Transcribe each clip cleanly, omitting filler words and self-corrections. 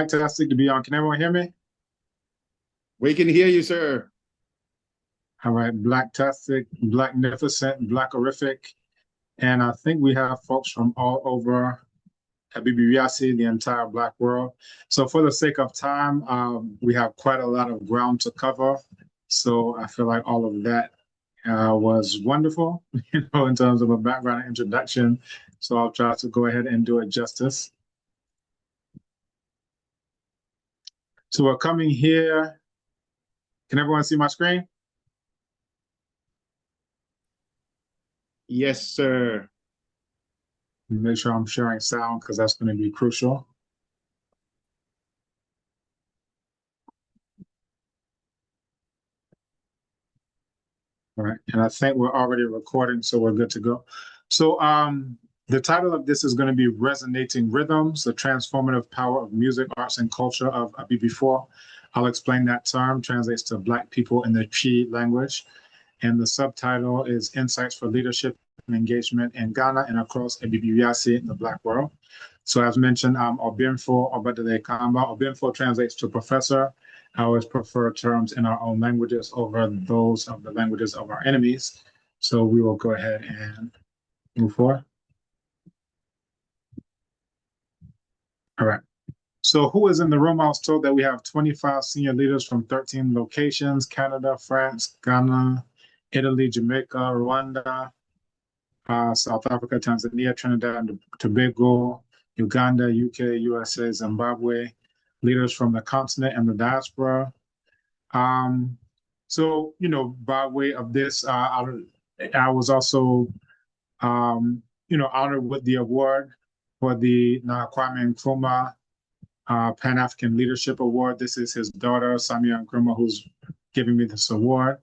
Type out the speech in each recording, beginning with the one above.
Fantastic to be on. Can everyone hear me? We can hear you, sir. All right, Blacktastic, Blacknificent, Blackorific. And I think we have folks from all over Abibiwiase, the entire Black world. So for the sake of time, we have quite a lot of ground to cover. So I feel like all of that was wonderful, in terms of a background and introduction. So I'll try to go ahead and do it justice. So we're coming here. Can everyone see my screen? Yes, sir. Make sure I'm sharing sound because that's going to be crucial. All right, and I think we're already recording, so we're good to go. So the title of this is going to be Resonating Rhythms, the Transformative Power of Music, Arts, and Culture of Abibifoɔ. I'll explain that term, translates to Black people in the Twi language. And the subtitle is Insights for Leadership and Engagement in Ghana and across Abibiwiase in the Black world. So as mentioned, Abibifoɔ, Abibifoɔ translates to professor. I always prefer terms in our own languages over those of the languages of our enemies. So we will go ahead and move forward. All right. So who is in the room? I was told that we have 25 senior leaders from 13 locations: Canada, France, Ghana, Italy, Jamaica, Rwanda, South Africa, Tanzania, Trinidad and Tobago, Uganda, UK, USA, Zimbabwe, leaders from the continent and the diaspora. So, by way of this, I was also, honored with the award for the Kwame Nkrumah Pan-African Leadership Award. This is his daughter, Samia Nkrumah, who's giving me this award.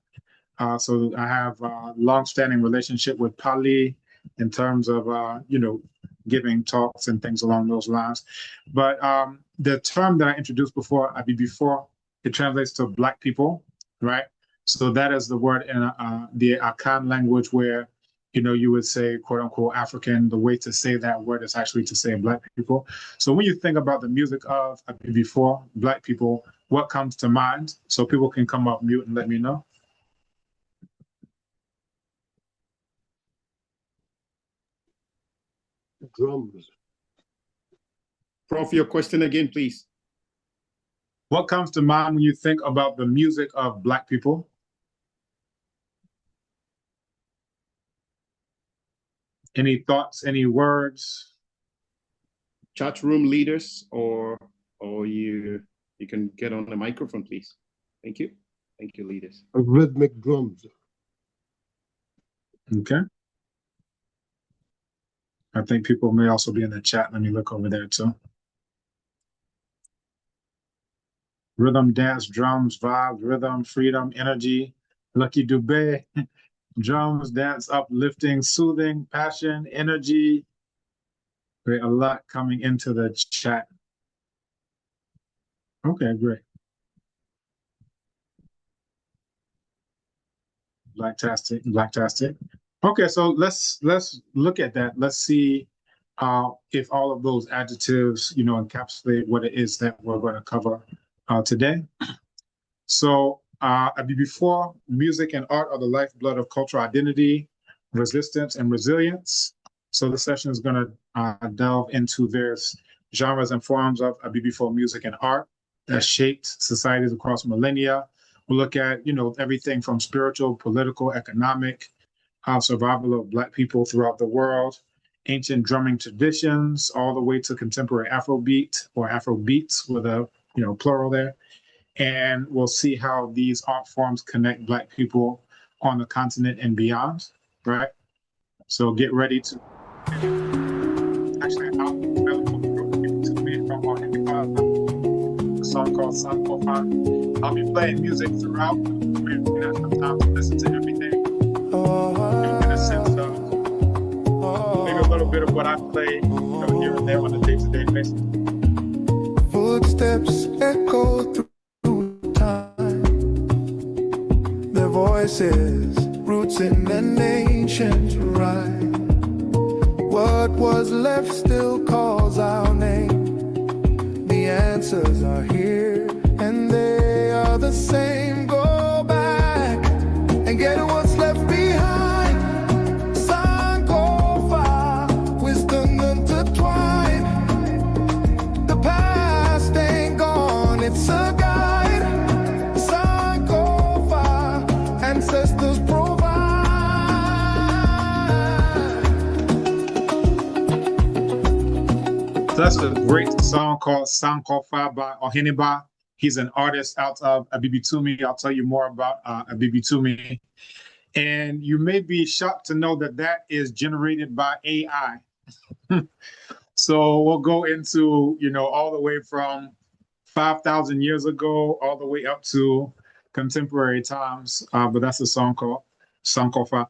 So I have a long-standing relationship with Pali in terms of, giving talks and things along those lines. But the term that I introduced before, Abibifoɔ, it translates to Black people, right? So that is the word in the Akan language where, you would say, quote unquote, African. The way to say that word is actually to say Black people. So when you think about the music of Abibifoɔ, Black people, what comes to mind? So people can come off mute and let me know. Drums. Prof, your question again, please. What comes to mind when you think about the music of Black people? Any thoughts, any words? Chat room leaders, or you can get on the microphone, please. Thank you. Thank you, leaders. Rhythmic drums. Okay. I think people may also be in the chat. Let me look over there too. Rhythm, dance, drums, vibes, rhythm, freedom, energy. Lucky Dubé. Drums, dance, uplifting, soothing, passion, energy. Great, a lot coming into the chat. Okay, great. Blacktastic. Okay, so let's look at that. Let's see if all of those adjectives, encapsulate what it is that we're going to cover today. So Abibifoɔ, music and art are the lifeblood of cultural identity, resistance, and resilience. So the session is going to delve into various genres and forms of Abibifoɔ music and art that shaped societies across millennia. We'll look at, everything from spiritual, political, economic, survival of Black people throughout the world, ancient drumming traditions, all the way to contemporary Afrobeat or Afrobeats with a plural there. And we'll see how these art forms connect Black people on the continent and beyond, right? So get ready to actually a song called Sankofa. I'll be playing music throughout. We're gonna have time to listen to everything. In a sense of maybe a little bit of what I play, here and there on a day-to-day basis. Footsteps echo through time. Their voices roots in an ancient rhyme. What was left still calls our name. The answers voices are here, and they are the same. Go back and get what's left behind. Sankofa, wisdom intertwined. The past ain't gone, it's a guide. Sankofa, ancestors provide. That's a great song called Sankofa by Oheniba. He's an artist out of Abibitumi. I'll tell you more about Abibitumi. And you may be shocked to know that that is generated by AI. So we'll go into, all the way from 5,000 years ago, all the way up to contemporary times. But that's a song called Sankofa.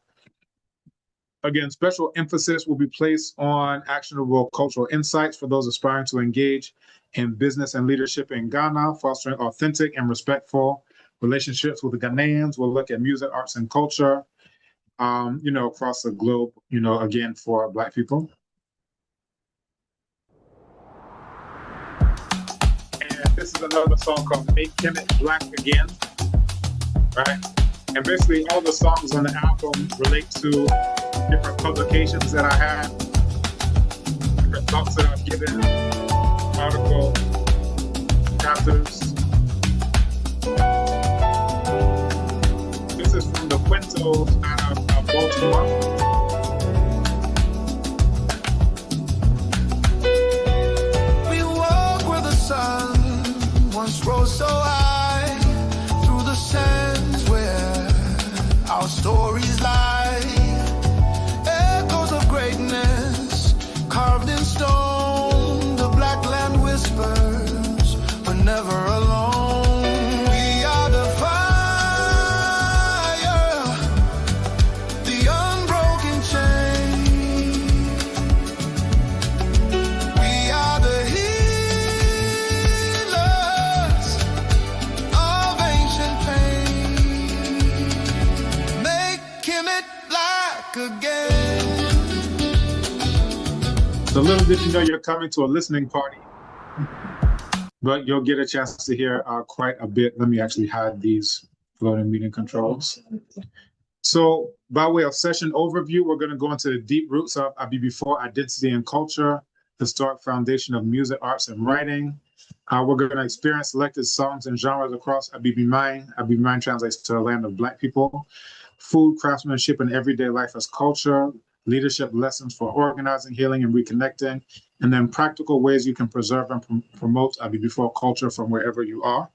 Again, special emphasis will be placed on actionable cultural insights for those aspiring to engage in business and leadership in Ghana, fostering authentic and respectful relationships with the Ghanaians. We'll look at music, arts, and culture, across the globe, again, for Black people. And this is another song called Make Kemet Black Again, right? And basically all the songs on the album relate to different publications that I have, different talks that I've given, articles, chapters. This is from the Quintos out of Baltimore. We walk where the sun once rose so high, through the sands where our stories lie. Echoes of greatness carved in stone. The black land whispers, we're never alone. We are the fire, the unbroken chain. We are the healers of ancient pain. Make Kemet black again. So little did you know you're coming to a listening party, but you'll get a chance to hear quite a bit. Let me actually hide these floating meeting controls. So by way of session overview, we're going to go into the deep roots of Abibifoɔ identity and culture, historic foundation of music, arts, and writing. We're going to experience selected songs and genres across Abibiman. Abibiman translates to a land of Black people. Food, craftsmanship, and everyday life as culture. Leadership lessons for organizing, healing, and reconnecting, and then practical ways you can preserve and promote Abibifoɔ culture from wherever you are.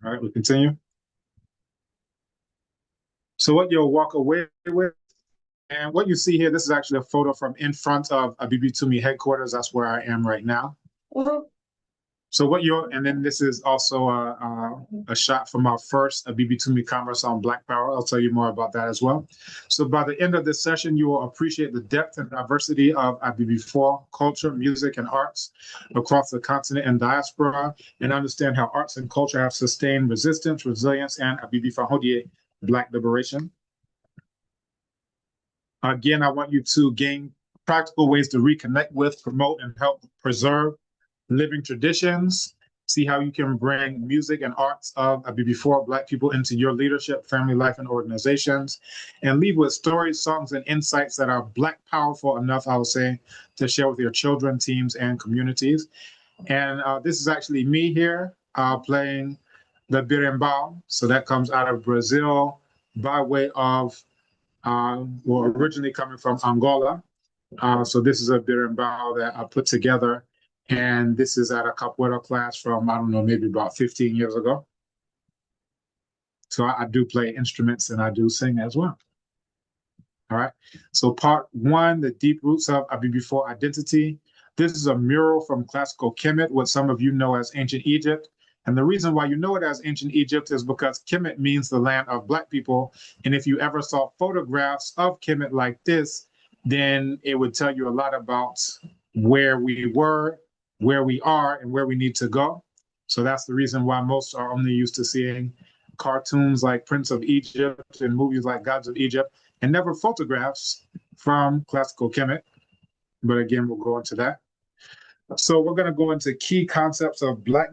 All right, we continue. So what you'll walk away with, and what you see here, this is actually a photo from in front of Abibitumi headquarters. That's where I am right now. So and then this is also a shot from our first Abibitumi Conference on Black Power. I'll tell you more about that as well. So by the end of this session, you will appreciate the depth and diversity of Abibifoɔ culture, music, and arts across the continent and diaspora, and understand how arts and culture have sustained resistance, resilience, and Abibifoɔ Black liberation. Again, I want you to gain practical ways to reconnect with, promote, and help preserve living traditions. See how you can bring music and arts of Abibifoɔ Black people into your leadership, family life, and organizations, and leave with stories, songs, and insights that are Black powerful enough, I would say, to share with your children, teams, and communities. And this is actually me here playing the berimbau. So that comes out of Brazil by way of, originally coming from Angola. So this is a berimbau that I put together. And this is at a capoeira class from, I don't know, maybe about 15 years ago. So I do play instruments and I do sing as well. All right. So part one, the deep roots of Abibifoɔ identity. This is a mural from classical Kemet, what some of you know as ancient Egypt. And the reason why you know it as ancient Egypt is because Kemet means the land of Black people. And if you ever saw photographs of Kemet like this, then it would tell you a lot about where we were, where we are, and where we need to go. So that's the reason why most are only used to seeing cartoons like Prince of Egypt and movies like Gods of Egypt, and never photographs from classical Kemet. But again, we'll go into that. So we're going to go into key concepts of Black